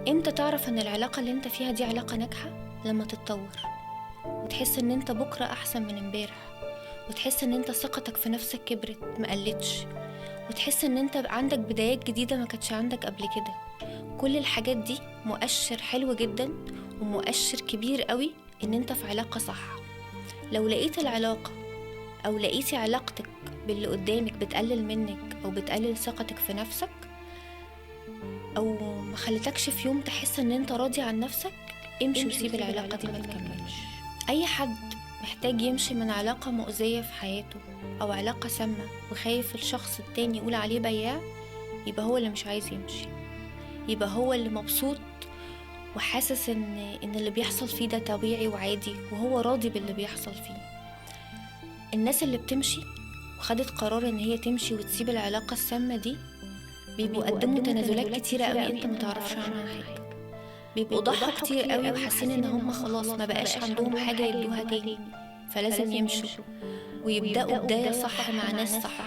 امتى تعرف ان العلاقة اللي انت فيها دي علاقة ناجحة؟ لما تتطور وتحس ان انت بكرة احسن من امبارح، وتحس ان انت ثقتك في نفسك كبرت مقلتش، وتحس ان انت عندك بدايات جديدة ما كانتش عندك قبل كده. كل الحاجات دي مؤشر حلو جدا ومؤشر كبير قوي ان انت في علاقة صح. لو لقيت العلاقة او لقيتي علاقتك باللي قدامك بتقلل منك او بتقلل ثقتك في نفسك، او ما خلتكش في يوم تحس ان انت راضي عن نفسك، امشي وسيب العلاقة دي ما تكملش. اي حد محتاج يمشي من علاقة مؤذية في حياته او علاقة سامة وخايف الشخص التاني يقول عليه بياع، يبقى هو اللي مش عايز يمشي، يبقى هو اللي مبسوط وحاسس ان اللي بيحصل فيه ده طبيعي وعادي، وهو راضي باللي بيحصل فيه. الناس اللي بتمشي وخدت قرار ان هي تمشي وتسيب العلاقة السامة دي بيبقوا قدموا تنازلات كتيرة قوي انت متعرفش عنها حاجة، بيبقوا ضحوا كتير قوي وحاسين ان هم خلاص ما بقاش عندهم حاجة يدوها تاني، فلازم يمشوا ويبدأوا بداية صح مع ناس صح.